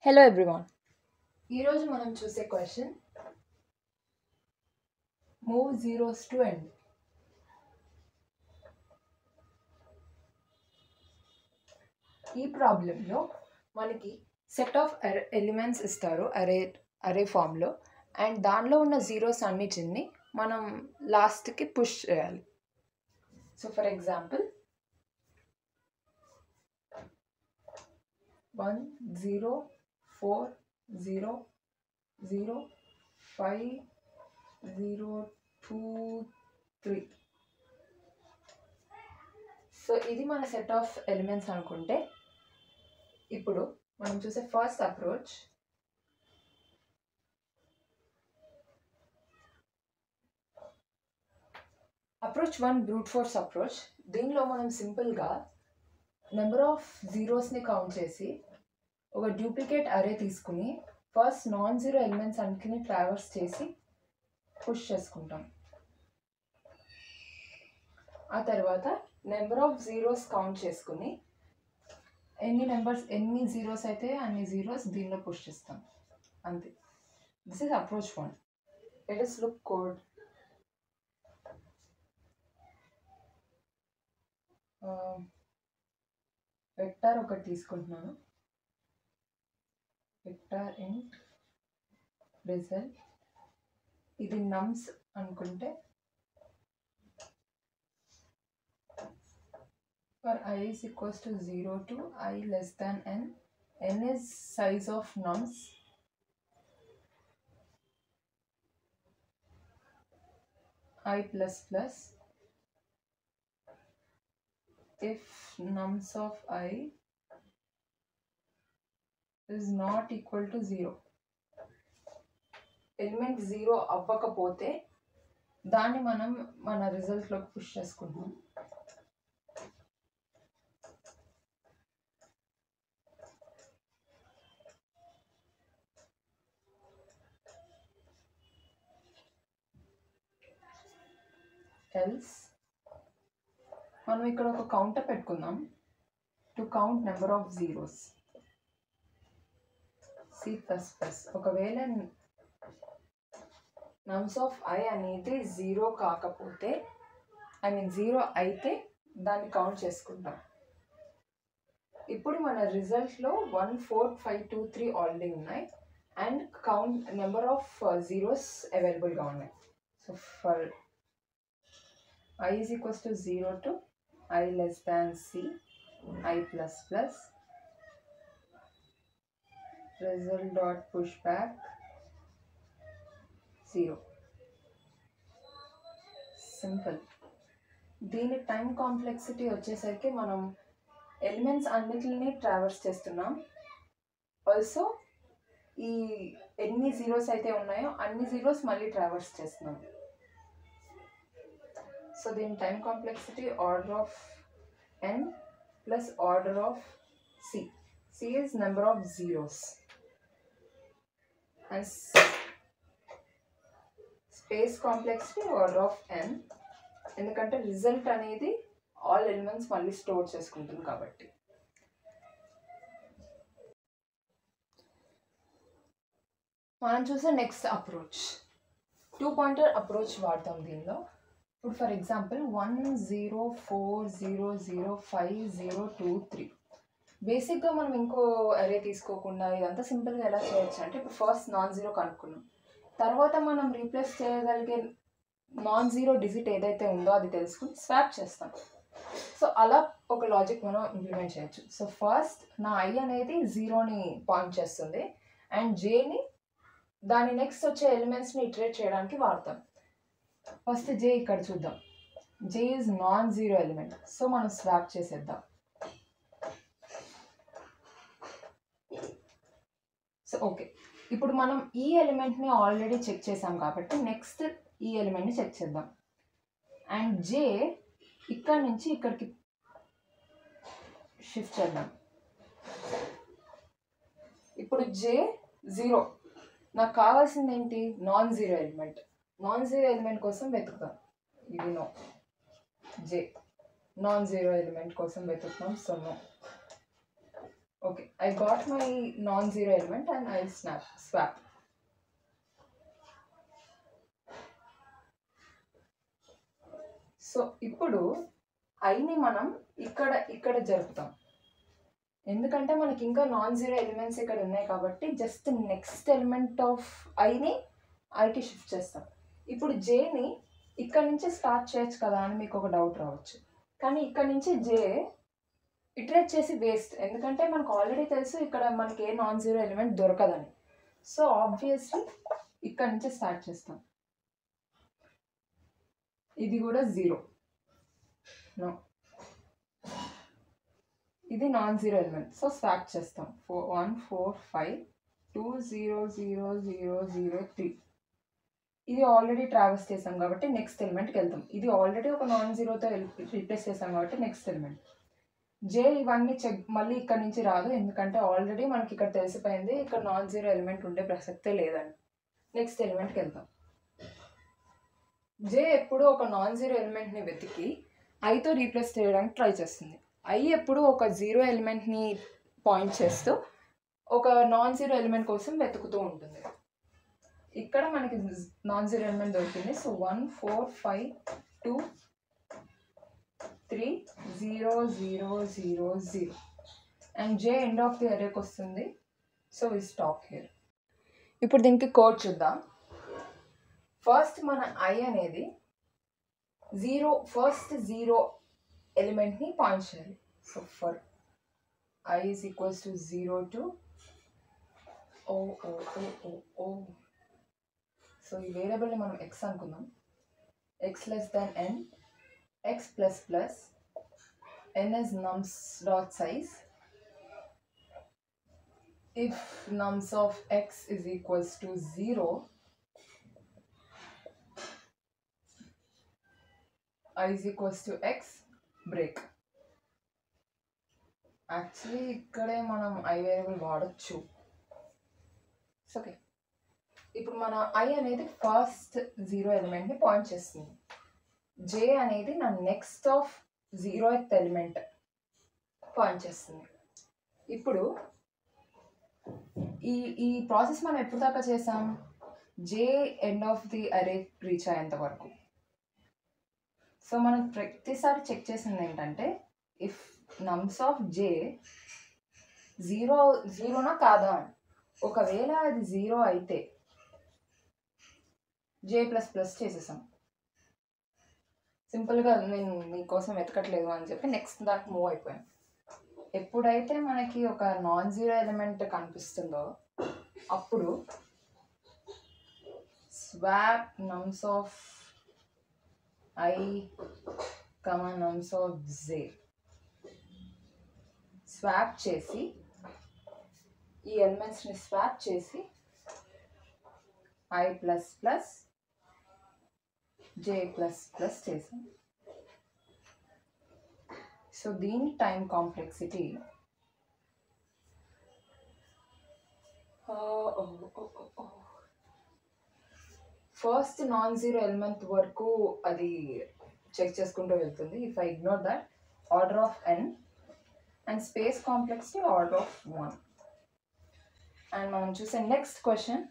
Hello everyone. ఈరోజు మనం చూసే question move zeros to end. ఈ ప్రాబ్లంలో మనకి సెట్ ఆఫ్ ఎలిమెంట్స్ ఇస్తారు అరే ఫామ్లో, అండ్ దానిలో ఉన్న జీరోస్ అన్నిటిని మనం లాస్ట్కి పుష్ చేయాలి. So for example 1 0 4 0 0 5 0 2 3. సో ఇది మన సెట్ ఆఫ్ ఎలిమెంట్స్ అనుకుంటే, ఇప్పుడు మనం చూసే first approach approach 1 brute force approach. దీనిలో మనం సింపుల్గా నెంబర్ ఆఫ్ జీరోస్ని కౌంట్ చేసి ఒక డూప్లికేట్ అరే తీసుకుని ఫస్ట్ నాన్ జీరో ఎలిమెంట్స్ అన్నిటిని ట్రావర్స్ చేసి పుష్ చేసుకుంటాం. ఆ తర్వాత నెంబర్ ఆఫ్ జీరోస్ కౌంట్ చేసుకుని ఎన్ని జీరోస్ అయితే అన్ని జీరోస్ దీనిలో పుష్ చేస్తాం. అంతే. This is approach 1. Let us look code. Vector ఒకటి తీసుకుంటున్నాను. వెక్టార్ ఇంట్ రిజల్ట్. ఇది నమ్స్ అనుకుంటే for I is equals to 0 to I less than n. N is size of nums. I plus plus. If nums of I is not equal to 0, element 0 అవ్వకపోతే దాన్ని మనం మన రిజల్ట్లోకి push చేసుకుంటాం. ఎల్స్ మనం ఇక్కడ ఒక కౌంటర్ పెట్టుకుందాం to count number of zeros. C plus plus. ఒకవేళ నమ్స్ ఆఫ్ ఐ అనేది 0 కాకపోతే, ఐ మీన్ 0 అయితే దాన్ని కౌంట్ చేసుకుంటాం. ఇప్పుడు మన రిజల్ట్లో 1 4 5 2 3 ఆల్రెడీ ఉన్నాయి, and count number of zeros అవైలబుల్గా ఉన్నాయి. So for I is equals to 0 to I less than C, I plus plus, result dot push back 0. Simple. దీని టైం కాంప్లెక్సిటీ వచ్చేసరికి మనం ఎలిమెంట్స్ అన్నిటిని ట్రావర్స్ చేస్తున్నాం. ఆల్సో ఈ ఎన్ని జీరోస్ అయితే ఉన్నాయో అన్ని జీరోస్ మళ్ళీ ట్రావర్స్ చేస్తున్నాం. సో దీని time complexity order of n plus order of c. c is number of zeros and space complexity order of n, ఎందుకంటే రిజల్ట్ అనేది ఆల్ ఎలిమెంట్స్ మళ్ళీ స్టోర్ చేసుకుంటుంది కాబట్టి. మనం చూసే నెక్స్ట్ అప్రోచ్ 2 పాయింటర్ అప్రోచ్ వాడతాం దీనిలో. ఇప్పుడు ఫర్ ఎగ్జాంపుల్ 1 0 4 0 0 5 0 2 3. బేసిక్గా మనం ఇంకో అరే తీసుకోకుండా ఇదంతా సింపుల్గా ఎలా చేయొచ్చు అంటే, ఇప్పుడు ఫస్ట్ నాన్ జీరో కనుక్కున్నాం, తర్వాత మనం రీప్లేస్ చేయగలిగే నాన్ జీరో డిజిట్ ఏదైతే ఉందో అది తెలుసుకుని స్వాప్ చేస్తాం. సో అలా ఒక లాజిక్ మనం ఇంప్లిమెంట్ చేయొచ్చు. సో ఫస్ట్ నా ఐ అనేది 0ని పాయింట్ చేస్తుంది, అండ్ జేని దాని నెక్స్ట్ వచ్చే ఎలిమెంట్స్ని ఇటరేట్ చేయడానికి వాడతాం. ఫస్ట్ జే ఇక్కడ చూద్దాం. J is non zero element, so మనం స్వాప్ చేసేద్దాం. సో ఓకే, ఇప్పుడు మనం ఈ ఎలిమెంట్ని ఆల్రెడీ చెక్ చేసాం కాబట్టి నెక్స్ట్ ఈ ఎలిమెంట్ని చెక్ చేద్దాం. అండ్ జే ఇక్కడ నుంచి ఇక్కడికి షిఫ్ట్ చేద్దాం. ఇప్పుడు జే 0. నాకు కావాల్సింది ఏంటి? Non zero element. Non zero element కోసం వెతుకుతాం. ఇది no. J non zero element కోసం వెతుకుతాం. So no. Okay, I got my non-zero element and I'll swap. So ఇప్పుడు ఐని మనం ఇక్కడ జరుపుతాం, ఎందుకంటే మనకి ఇంకా నాన్ జీరో ఎలిమెంట్స్ ఇక్కడ ఉన్నాయి కాబట్టి జస్ట్ నెక్స్ట్ ఎలిమెంట్ ఆఫ్ ఐకి షిఫ్ట్ చేస్తాం. ఇప్పుడు జేని ఇక్కడ నుంచి స్టార్ట్ చేయొచ్చు కదా అని మీకు ఒక డౌట్ రావచ్చు, కానీ ఇక్కడ నుంచి జే ఇటరేట్ చేసి వేస్ట్, ఎందుకంటే మనకు ఆల్రెడీ తెలుసు ఇక్కడ మనకి ఏ నాన్ జీరో ఎలిమెంట్ దొరకదని. సో ఆబ్వియస్లీ ఇక్కడ నుంచి స్టార్ట్ చేస్తాం. ఇది కూడా జీరో, నో, ఇది non zero element. So swap చేస్తాం. 1 4 5 2 0 0 0 0 3. ఇది ఆల్రెడీ ట్రావెల్స్ చేసాం కాబట్టి నెక్స్ట్ ఎలిమెంట్కి వెళ్తాం. ఇది ఆల్రెడీ ఒక నాన్ జీరోతో రీప్లేస్ చేసాం కాబట్టి నెక్స్ట్ ఎలిమెంట్. జే ఇవన్నీ మళ్ళీ ఇక్కడ నుంచి రాదు, ఎందుకంటే ఆల్రెడీ మనకి ఇక్కడ తెలిసిపోయింది ఇక్కడ నాన్ జీరో ఎలిమెంట్ ఉండే ప్రసక్తే లేదని. నెక్స్ట్ ఎలిమెంట్కి వెళ్తాం. జే ఎప్పుడు ఒక నాన్ జీరో ఎలిమెంట్ని వెతికి ఐతో రీప్లేస్ చేయడానికి ట్రై చేస్తుంది. ఐ ఎప్పుడు ఒక జీరో ఎలిమెంట్ని పాయింట్ చేస్తూ ఒక నాన్ జీరో ఎలిమెంట్ కోసం వెతుకుతూ ఉంటుంది. ఇక్కడ మనకి నాన్ జీరో ఎలిమెంట్ దొరికింది. So 1 4 5 2 3 0 0 0 0 and J end of the అరేకి వస్తుంది. So we stop here. ఇప్పుడు దీనికి కోడ్ చూద్దాం. ఫస్ట్ మన ఐ అనేది ఫస్ట్ జీరో ఎలిమెంట్ని పాయింట్ చేయాలి. So for I is equals to 0 to O. So ఈ వేరియబుల్ని మనం ఎక్స్ అనుకుందాం. X less than N, X plus plus N is nums dot size. If నమ్స్ of X is equals to 0, I is equals to x, break. Actually ఇక్కడే మనం I variable వాడచ్చు. Okay, ఇప్పుడు మన I అనేది ఫస్ట్ జీరో ఎలిమెంట్ని point చేస్తుంది. జే అనేది నా next of 0th element point చేస్తుంది. ఇప్పుడు ఈ ప్రాసెస్ మనం ఎప్పుడు దాకా చేసాం? జే ఎండ్ ఆఫ్ ది అరే రీచ్ అయ్యేంత వరకు. సో మనం ప్రతిసారి చెక్ చేసింది ఏంటంటే ఇఫ్ నమ్స్ ఆఫ్ జే జీరోనా కాదా అని. ఒకవేళ అది 0 అయితే జే ప్లస్ ప్లస్ చేసేసాం. సింపుల్గా నేను మీకోసం వెతకట్లేదు అని చెప్పి నెక్స్ట్ దానికి మూవ్ అయిపోయాను. ఎప్పుడైతే మనకి ఒక నాన్ జీరో ఎలిమెంట్ కనిపిస్తుందో అప్పుడు swap నమ్స్ of I comma నమ్స్ of J swap చేసి ఈ ఎలిమెంట్స్ని స్వాప్ చేసి I plus plus J plus plus చేసాం. సో దీని time complexity first non zero element వరకు అది చెక్ చేసుకుంటూ వెళ్తుంది. If I ignore that, order of n and space complexity order of 1. And మనం చూసే నెక్స్ట్ క్వశ్చన్,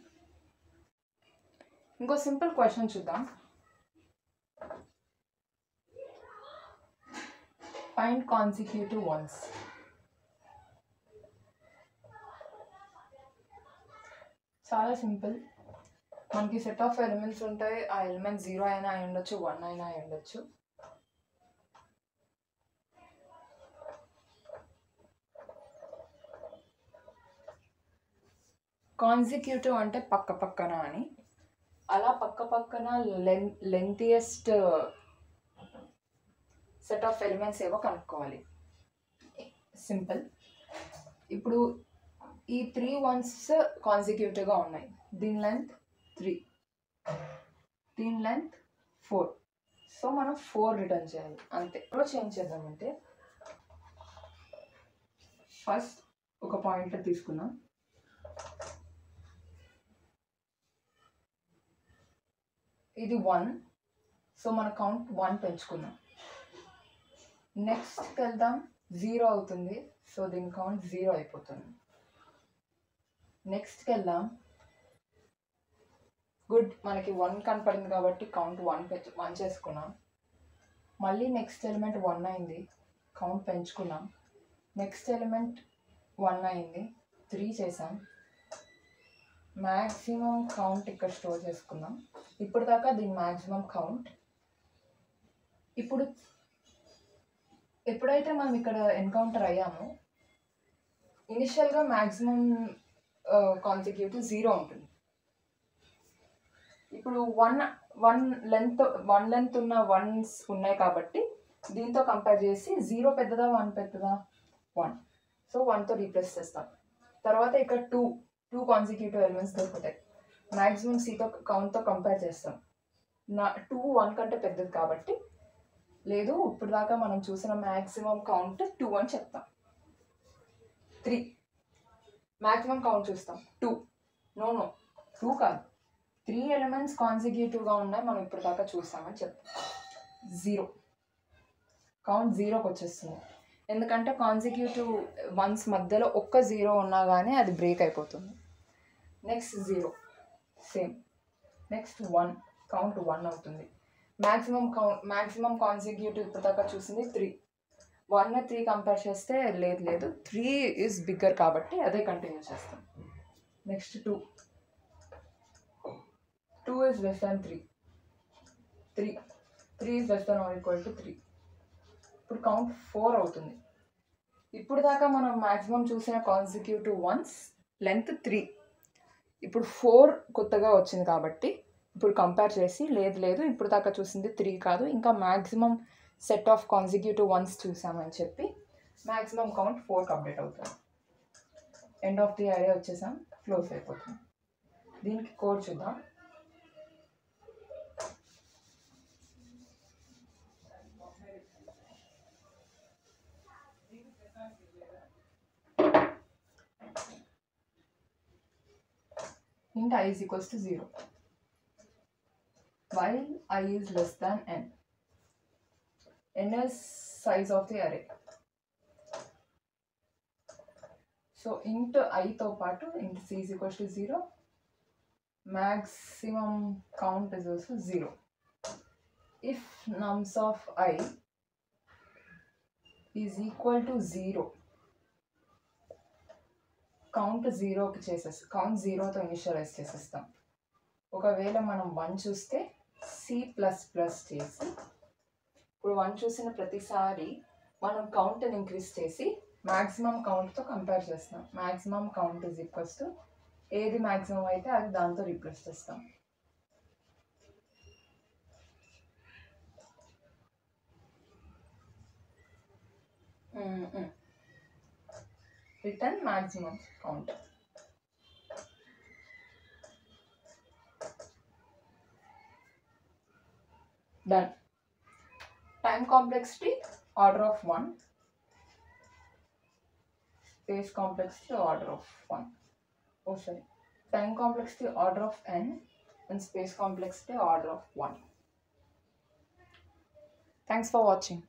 ఇంకో సింపుల్ క్వశ్చన్ చూద్దాం. Find consecutive once. చాలా సింపుల్. మనకి సెట్ ఆఫ్ ఎలిమెంట్స్ ఉంటాయి. ఆ ఎలిమెంట్ 0 అయినా అయి ఉండొచ్చు, 1 అయినా అయి ఉండొచ్చు. కాన్సిక్యూటివ్ అంటే పక్క పక్కన అని. అలా పక్క పక్కన లెంతియెస్ట్ సెట్ ఆఫ్ ఎలిమెంట్స్ ఏవో కనుక్కోవాలి. సింపుల్. ఇప్పుడు ఈ 3 ones కాన్సిక్యూటివ్గా ఉన్నాయి. దీని లెంత్ 3, దీని లెంత్ 4. సో మనం 4 రిటర్న్ చేయాలి అంతే. అప్రోచ్ ఏం చేద్దామంటే ఫస్ట్ ఒక పాయింటర్ తీసుకుందాం. ఇది 1. సో మన కౌంట్ 1 పెంచుకుందాం. నెక్స్ట్కి వెళ్దాం. 0 అవుతుంది. సో దీని కౌంట్ 0 అయిపోతుంది. నెక్స్ట్కి వెళ్దాం. గుడ్, మనకి 1 కనపడింది కాబట్టి కౌంట్ 1 చేసుకున్నాం. మళ్ళీ నెక్స్ట్ ఎలిమెంట్ 1 అయింది, కౌంట్ పెంచుకున్నాం. నెక్స్ట్ ఎలిమెంట్ 1 అయింది, 3 చేసాం. మ్యాక్సిమం కౌంట్ ఇక్కడ స్టోర్ చేసుకుందాం. ఇప్పుడు దాకా దీని మ్యాక్సిమం కౌంట్. ఇప్పుడు ఎప్పుడైతే మనం ఇక్కడ ఎన్కౌంటర్ అయ్యామో ఇనిషియల్గా మ్యాక్సిమం కాన్సిక్యూటివ్ 0 ఉంటుంది. ఇప్పుడు వన్ లెంత్ ఉన్న వన్స్ ఉన్నాయి కాబట్టి దీంతో కంపేర్ చేసి 0 పెద్దదా 1 పెద్దదా? 1. సో 1తో రీప్లేస్ చేస్తాం. తర్వాత ఇక్కడ టూ కాన్సిక్యూటివ్ ఎలిమెంట్స్ దొరుకుతాయి. మ్యాక్సిమం కౌంట్తో కంపేర్ చేస్తాం. 2 1 కంటే పెద్దది కాబట్టి లేదు, ఇప్పుడు దాకా మనం చూసిన మ్యాక్సిమం కౌంట్ 2 అని చెప్తాం. 3 మ్యాక్సిమం కౌంట్ చూస్తాం. 2 2 కాదు, 3 ఎలిమెంట్స్ కాన్సిక్యూటివ్గా ఉన్నాయి మనం ఇప్పుడు దాకా చూస్తామని చెప్తాం. 0 కౌంట్ 0కి వచ్చేస్తుంది. ఎందుకంటే కాన్సిక్యూటివ్ వన్స్ మధ్యలో ఒక్క 0 ఉన్నా కానీ అది బ్రేక్ అయిపోతుంది. Next 0 same. నెక్స్ట్ 1 కౌంట్ 1 అవుతుంది. మ్యాక్సిమం కాన్సిక్యూటివ్ ఇప్పుడు దాకా చూసింది 3. 1 3 కంపేర్ చేస్తే లేదు 3 ఈజ్ బిగ్గర్ కాబట్టి అదే కంటిన్యూ చేస్తాం. Next 2 is less than 3 is less than or equal to 3. ఇప్పుడు కౌంట్ 4 అవుతుంది. ఇప్పుడు దాకా మనం మ్యాక్సిమం చూసిన కాన్సిక్యూటివ్ వన్స్ లెంత్ 3. ఇప్పుడు 4 కొత్తగా వచ్చింది కాబట్టి ఇప్పుడు కంపేర్ చేసి లేదు ఇప్పుడు దాకా చూసింది 3 కాదు, ఇంకా maximum set of consecutive ones చూసామని చెప్పి మ్యాక్సిమం కౌంట్ 4కి అప్డేట్ అవుతుంది. ఎండ్ ఆఫ్ ది ఐడియా వచ్చేసాం, క్లోజ్ అయిపోతుంది. దీనికి కోడ్ చూద్దాం. int I is equals to 0 while I is less than n. N is size of the array. So int I తో పాటు int c is equals to 0, maximum count is also 0. If nums of I is equal to 0, count 0కి count 0తో initialise చేసేస్తాం. ఒకవేళ మనం 1 చూస్తే C++ చేసి ఇప్పుడు 1 చూసిన ప్రతిసారి మనం కౌంట్ని ఇంక్రీజ్ చేసి మ్యాక్సిమం కౌంట్తో కంపేర్ చేస్తాం. Maximum count is equals to ఏది మ్యాక్సిమం అయితే అది దాంతో రీప్లేస్ చేస్తాం. Return maximum count. Done. Time complexity order of 1, space complexity order of 1. Oh sorry, time complexity order of n and space complexity order of 1. Thanks for watching.